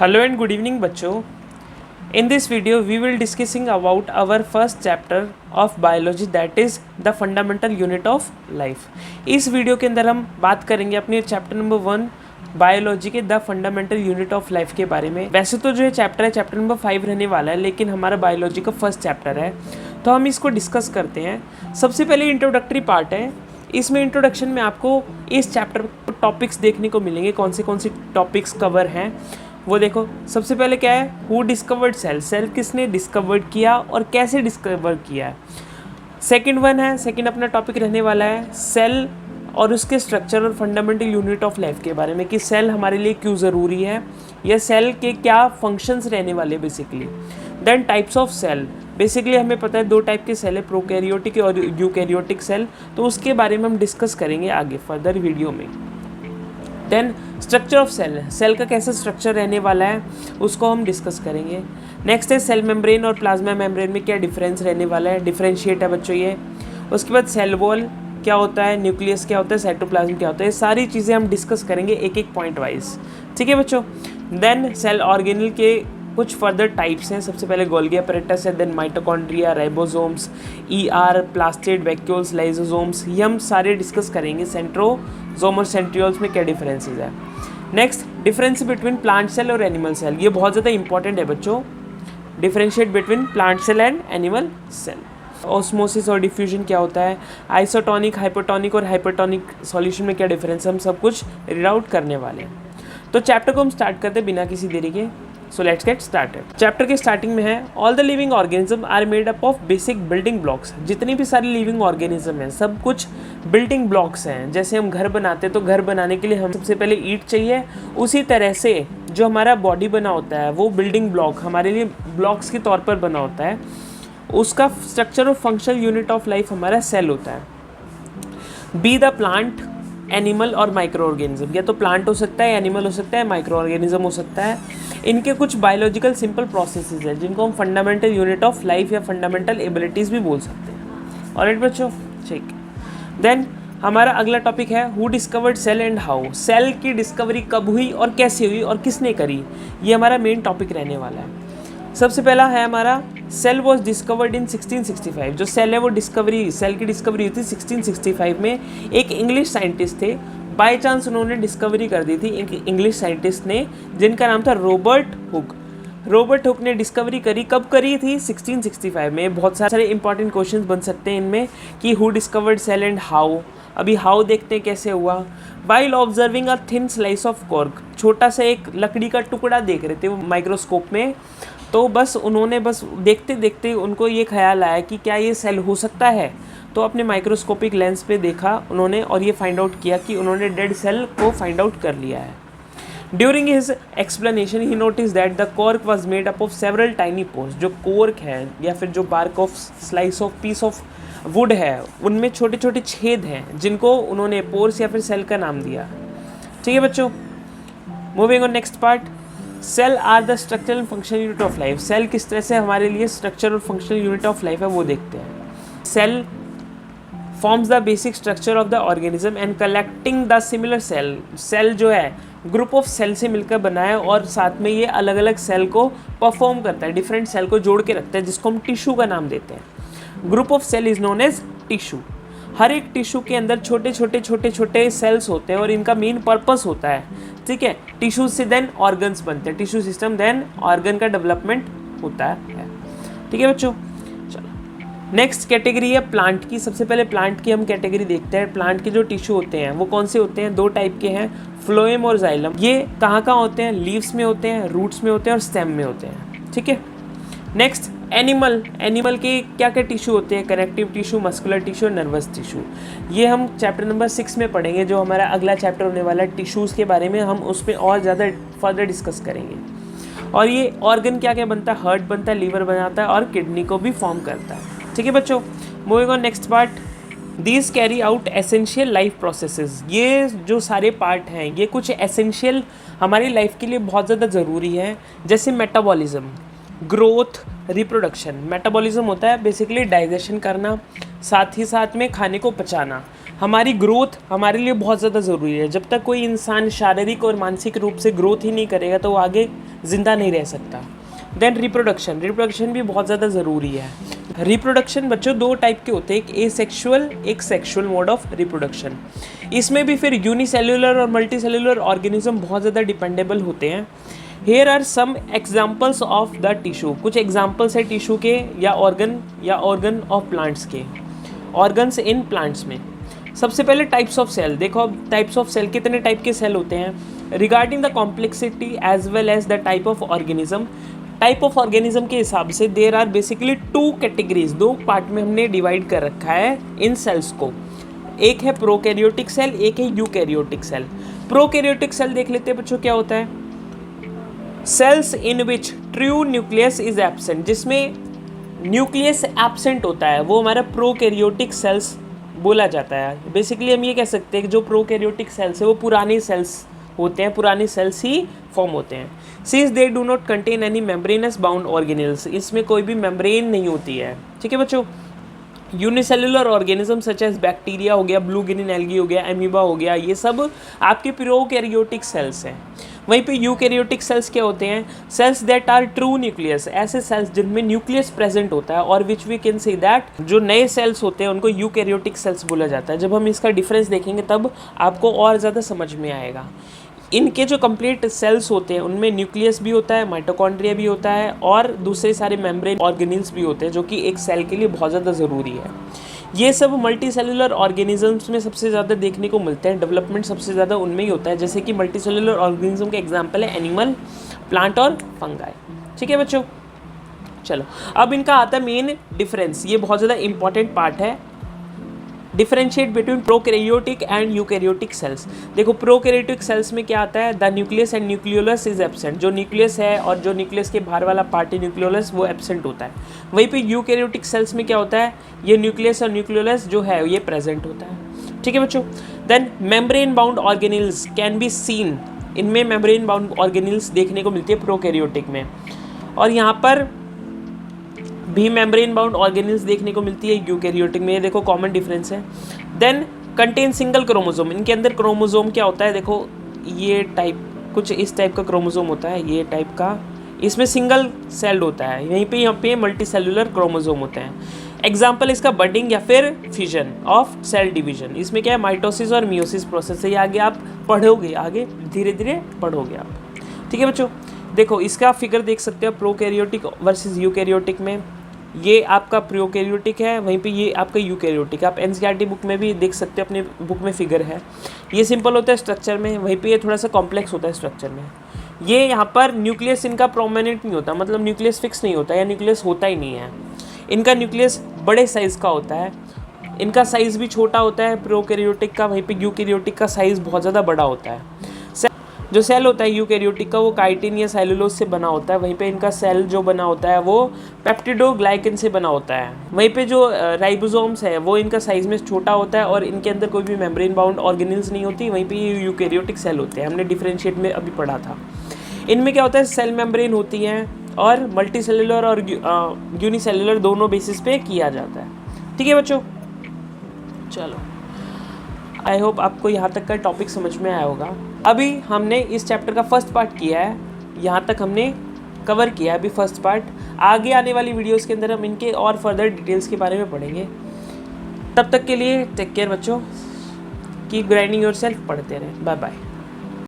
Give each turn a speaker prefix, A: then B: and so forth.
A: Hello and good evening बच्चों. In this video we will discussing about our first chapter of biology, that is the fundamental unit of life. इस video के अंदर हम बात करेंगे अपने चैप्टर नंबर 1 बायोलॉजी के the fundamental unit of life के बारे में. वैसे तो जो ये चैप्टर है चैप्टर नंबर 5 रहने वाला है, लेकिन हमारा बायोलॉजी का फर्स्ट चैप्टर है तो हम इसको डिस्कस करते हैं. सबसे पहले इंट्रोडक्टरी पार्ट है. इसमें इंट्रोडक्शन में आपको इस चैप्टर टॉपिक्स देखने को मिलेंगे. कौन से टॉपिक्स कवर हैं वो देखो. सबसे पहले क्या है, हु डिस्कवर्ड सेल, सेल किसने डिस्कवर्ड किया और कैसे डिस्कवर किया है. सेकंड अपना टॉपिक रहने वाला है सेल और उसके स्ट्रक्चर और फंडामेंटल यूनिट ऑफ लाइफ के बारे में, कि सेल हमारे लिए क्यों ज़रूरी है या सेल के क्या फंक्शंस रहने वाले basically. Then types of cell, basically हमें पता है 2 टाइप के सेल है, प्रोकैरियोटिक और यूकैरियोटिक सेल, तो उसके बारे में हम डिस्कस करेंगे आगे फर्दर वीडियो में. Then structure of cell, cell का कैसा स्ट्रक्चर रहने वाला है उसको हम डिस्कस करेंगे. नेक्स्ट है सेल मेम्ब्रेन और प्लाज्मा मेम्ब्रेन में क्या डिफरेंस रहने वाला है, डिफरेंशिएट है बच्चों ये. उसके बाद सेल वॉल क्या होता है, न्यूक्लियस क्या होता है, साइटोप्लाज्म क्या होता है, ये सारी चीज़ें हम डिस्कस करेंगे एक पॉइंट वाइज. ठीक है बच्चों. देन सेल ऑर्गेनल के कुछ फर्दर टाइप्स हैं. सबसे पहले गोल्गी अपैरेटस है, then mitochondria, ribosomes, ER, plastid, vacuoles, lysosomes, ये हम सारे डिस्कस करेंगे. सेंट्रोसोम और सेंट्रियोल्स में क्या डिफरेंसेस है. Next difference between plant cell और एनिमल सेल, ये बहुत ज़्यादा इंपॉर्टेंट है बच्चों. Differentiate between plant cell and animal cell. Osmosis और डिफ्यूजन क्या होता है, आइसोटोनिक, हाइपोटोनिक और हाइपरटोनिक सॉल्यूशन में क्या डिफरेंस है, हम सब कुछ रीड आउट करने वाले हैं. तो चैप्टर को हम स्टार्ट करते हैं बिना किसी देरी के. So let's get started. Chapter के स्टार्टिंग में है all the living organism are made up of basic building blocks. जितनी भी सारी लिविंग ऑर्गेनिज्म हैं सब कुछ बिल्डिंग ब्लॉक्स हैं. जैसे हम घर बनाते हैं तो घर बनाने के लिए हम सबसे पहले ईंट चाहिए, उसी तरह से जो हमारा बॉडी बना होता है वो बिल्डिंग ब्लॉक हमारे लिए ब्लॉक्स के तौर पर बना होता है. उसका स्ट्रक्चर और फंक्शनल यूनिट ऑफ लाइफ हमारा सेल होता है. बी द प्लांट, एनिमल और माइक्रो ऑर्गेनिज्म, या तो प्लांट हो सकता है, एनिमल हो सकता है, माइक्रो ऑर्गेनिज्म हो सकता है. इनके कुछ बायोलॉजिकल सिंपल प्रोसेसेस हैं जिनको हम फंडामेंटल यूनिट ऑफ लाइफ या फंडामेंटल एबिलिटीज़ भी बोल सकते हैं. ऑलराइट बच्चों, ठीक. देन हमारा अगला टॉपिक है who discovered cell and how. Cell की डिस्कवरी कब हुई और कैसे हुई और किसने करी, ये हमारा मेन टॉपिक रहने वाला है. सबसे पहला है हमारा सेल वॉज डिस्कवर्ड इन 1665. जो सेल है वो सेल की डिस्कवरी हुई थी 1665 में. एक इंग्लिश साइंटिस्ट थे, बाय चांस उन्होंने डिस्कवरी कर दी थी एक इंग्लिश साइंटिस्ट ने जिनका नाम था रॉबर्ट हुक. रॉबर्ट हुक ने डिस्कवरी करी, कब करी थी, 1665 में. बहुत सारे इंपॉर्टेंट क्वेश्चंस बन सकते हैं इनमें कि who discovered cell and how. अभी हाउ देखते हैं कैसे हुआ. While observing a thin slice of cork, छोटा सा एक लकड़ी का टुकड़ा देख रहे थे वो माइक्रोस्कोप में, तो बस उन्होंने देखते देखते उनको ये ख्याल आया कि क्या ये सेल हो सकता है, तो अपने माइक्रोस्कोपिक लेंस पे देखा उन्होंने और ये फाइंड आउट किया कि उन्होंने डेड सेल को फाइंड आउट कर लिया है. During his explanation he notice that the cork was made up of several tiny pores. जो कॉर्क है या फिर जो bark of slice of piece of wood है उनमें छोटे छोटे छेद हैं जिनको उन्होंने पोर्स या फिर सेल का नाम दिया. ठीक है बच्चों. Moving on next part. Cell are the structural and functional unit of life. Cell किस तरह से हमारे लिए स्ट्रक्चर और फंक्शनल यूनिट ऑफ लाइफ है वो देखते हैं. Cell forms the basic structure of the organism and collecting the similar cell. Cell जो है ग्रुप ऑफ सेल से मिलकर बना है और साथ में ये अलग अलग सेल को परफॉर्म करता है, डिफरेंट सेल को जोड़ के रखता है जिसको हम टिश्यू का नाम देते हैं. Group of cell is known as tissue. हर एक टिश्यू के अंदर छोटे छोटे सेल्स होते हैं और इनका मेन पर्पस होता है. ठीक है. टिश्यू से देन ऑर्गन्स बनते हैं, टिश्यू सिस्टम, देन ऑर्गन का डेवलपमेंट होता है. ठीक है बच्चों. चलो नेक्स्ट कैटेगरी है प्लांट की. सबसे पहले प्लांट की हम कैटेगरी देखते हैं. प्लांट के जो टिश्यू होते हैं वो कौन से होते हैं, 2 टाइप के हैं, फ्लोएम और जाइलम. ये कहाँ होते हैं, लीव्स में होते हैं, रूट्स में होते हैं और स्टेम में होते हैं. ठीक है. नेक्स्ट एनिमल के क्या क्या टिश्यू होते हैं, कनेक्टिव टिश्यू, मस्कुलर टिश्यू और नर्वस टिश्यू. ये हम चैप्टर नंबर 6 में पढ़ेंगे, जो हमारा अगला चैप्टर होने वाला है टिश्यूज़ के बारे में. हम उसमें और ज़्यादा फर्दर डिस्कस करेंगे. और ये ऑर्गन क्या क्या बनता है, हार्ट बनता है, लीवर बनाता है और किडनी को भी फॉर्म करता है. ठीक है बच्चों. Moving on next part. These carry out essential life processes. ये जो सारे पार्ट हैं ये कुछ एसेंशियल हमारी लाइफ के लिए बहुत ज़्यादा ज़रूरी है. जैसे मेटाबॉलिज्म, ग्रोथ, रिप्रोडक्शन. मेटाबॉलिज्म होता है बेसिकली डाइजेशन करना, साथ ही साथ में खाने को पचाना. हमारी ग्रोथ हमारे लिए बहुत ज़्यादा ज़रूरी है. जब तक कोई इंसान शारीरिक और मानसिक रूप से ग्रोथ ही नहीं करेगा तो वो आगे जिंदा नहीं रह सकता। देन रिप्रोडक्शन, रिप्रोडक्शन भी बहुत ज़्यादा ज़रूरी है। रिप्रोडक्शन बच्चों दो टाइप के होते हैं, एक एसेक्सुअल, एक सेक्सुअल मोड ऑफ रिप्रोडक्शन। इसमें भी फिर यूनिसेल्युलर और मल्टीसेल्युलर ऑर्गेनिज्म बहुत ज़्यादा डिपेंडेबल होते हैं। Here are some examples of the tissue, कुछ एग्जाम्पल्स है टिश्यू के या ऑर्गन ऑफ प्लांट्स के, ऑर्गन्स इन प्लांट्स में। सबसे पहले टाइप्स ऑफ सेल देखो। अब टाइप्स ऑफ सेल, कितने टाइप के सेल होते हैं regarding the complexity as well as the type of organism. Type of organism के हिसाब से there are basically two categories, दो पार्ट में हमने डिवाइड कर रखा है इन सेल्स को। एक है प्रोकैरियोटिक सेल, एक है यूकैरियोटिक सेल। प्रोकैरियोटिक सेल देख लेते हैं बच्चों क्या होता है। Cells in which true nucleus is absent, जिसमें न्यूक्लियस एब्सेंट होता है वो हमारा प्रोकैरियोटिक सेल्स बोला जाता है। बेसिकली हम ये कह सकते हैं कि जो प्रोकैरियोटिक सेल्स है वो पुराने सेल्स होते हैं, पुराने सेल्स ही फॉर्म होते हैं। Since they do not contain any membranes bound organelles, इसमें कोई भी मेम्ब्रेन नहीं होती है। ठीक है बच्चों। Unicellular organism such as bacteria हो गया, ब्लू ग्रीन एल्गी हो गया, एमीबा हो गया, ये सब आपके प्रोकैरियोटिक सेल्स हैं। वहीं पे यूकैरियोटिक सेल्स क्या होते हैं, cells that are true nucleus, ऐसे सेल्स जिनमें न्यूक्लियस प्रेजेंट होता है, और which we can say that जो नए सेल्स होते हैं उनको यूकैरियोटिक सेल्स बोला जाता है। जब हम इसका डिफरेंस देखेंगे तब आपको और ज़्यादा समझ में आएगा। इनके जो कंप्लीट सेल्स होते हैं उनमें न्यूक्लियस भी होता है, माइटोकॉन्ड्रिया भी होता है, और दूसरे सारे मेम्ब्रेन ऑर्गेनिल्स भी होते हैं जो कि एक सेल के लिए बहुत ज़्यादा ज़रूरी है। ये सब मल्टी सेलुलर ऑर्गेनिजम्स में सबसे ज़्यादा देखने को मिलते हैं, डेवलपमेंट सबसे ज़्यादा उनमें ही होता है। जैसे कि मल्टी सेलुलर ऑर्गेनिज्म के एग्जाम्पल है एनिमल, प्लांट और फंगाई। ठीक है बच्चों, चलो अब इनका आता है मेन डिफरेंस। ये बहुत ज़्यादा इंपॉर्टेंट पार्ट है, differentiate between prokaryotic and eukaryotic cells. देखो प्रोकैरियोटिक सेल्स में क्या आता है, the nucleus and nucleolus is absent, जो न्यूक्लियस है और जो न्यूक्लियस के बाहर वाला पार्ट है न्यूक्लियोलस वो एब्सेंट होता है। वहीं पे यूकैरियोटिक सेल्स में क्या होता है, ये न्यूक्लियस और न्यूक्लियोलस जो है ये प्रेजेंट होता है। ठीक है बच्चों। Then membrane bound organelles can be seen, इनमें मेम्ब्रेन बाउंड ऑर्गेनिल्स देखने को मिलती है प्रोकैरियोटिक में, और यहाँ पर भी मेम्ब्रेन बाउंड ऑर्गेनिल्स देखने को मिलती है यूकैरियोटिक में। ये देखो कॉमन डिफरेंस है। देन कंटेन सिंगल क्रोमोसोम, इनके अंदर क्रोमोसोम क्या होता है, देखो ये टाइप कुछ इस टाइप का क्रोमोसोम होता है, ये टाइप का, इसमें सिंगल सेल्ड होता है। यहीं पे यहाँ पे मल्टी सेलुलर क्रोमोसोम होते हैं। एग्जाम्पल इसका बडिंग या फिर फिजन ऑफ सेल डिवीजन, इसमें क्या है माइटोसिस और मियोसिस प्रोसेस है। ये आगे आप पढ़ोगे, आगे धीरे धीरे पढ़ोगे आप। ठीक है बच्चों। देखो इसका फिगर देख सकते हो प्रोकैरियोटिक वर्सेस यूकैरियोटिक में, ये आपका प्रोकैरियोटिक है, वहीं पे ये आपका यूकैरियोटिक। आप एनसीईआरटी बुक में भी देख सकते हो, अपने बुक में फिगर है। ये सिंपल होता है स्ट्रक्चर में, वहीं पे ये थोड़ा सा कॉम्प्लेक्स होता है स्ट्रक्चर में। ये यहाँ पर न्यूक्लियस इनका प्रोमिनेंट नहीं होता, मतलब न्यूक्लियस फिक्स नहीं होता या न्यूक्लियस होता ही नहीं है। इनका न्यूक्लियस बड़े साइज़ का होता है, इनका साइज़ भी छोटा होता है प्रोकैरियोटिक का, वहीं पे यूकैरियोटिक का साइज़ बहुत ज़्यादा बड़ा होता है। जो सेल होता है यूकैरियोटिक का वो काइटिन या सेलुलोज से बना होता है, वहीं पे इनका सेल जो बना होता है वो पेप्टिडोग्लाइकन से बना होता है। वहीं पे जो राइबोसोम्स है वो इनका साइज़ में छोटा होता है और इनके अंदर कोई भी मेम्ब्रेन बाउंड ऑर्गेनिल्स नहीं होती। वहीं पे ये यूकैरियोटिक सेल होते हैं, हमने डिफरेंशिएट में अभी पढ़ा था। इनमें क्या होता है, सेल मेम्ब्रेन होती हैं और मल्टी सेलुलर और यूनिसेलुलर दोनों बेसिस पे किया जाता है। ठीक है बच्चों, चलो आई होप आपको यहाँ तक का टॉपिक समझ में आया होगा। अभी हमने इस चैप्टर का फर्स्ट पार्ट किया है, यहाँ तक हमने कवर किया है अभी फर्स्ट पार्ट। आगे आने वाली वीडियोस के अंदर हम इनके और फर्दर डिटेल्स के बारे में पढ़ेंगे। तब तक के लिए टेक केयर बच्चों, कीप ग्राइंडिंग योरसेल्फ, पढ़ते रहें, बाय बाय।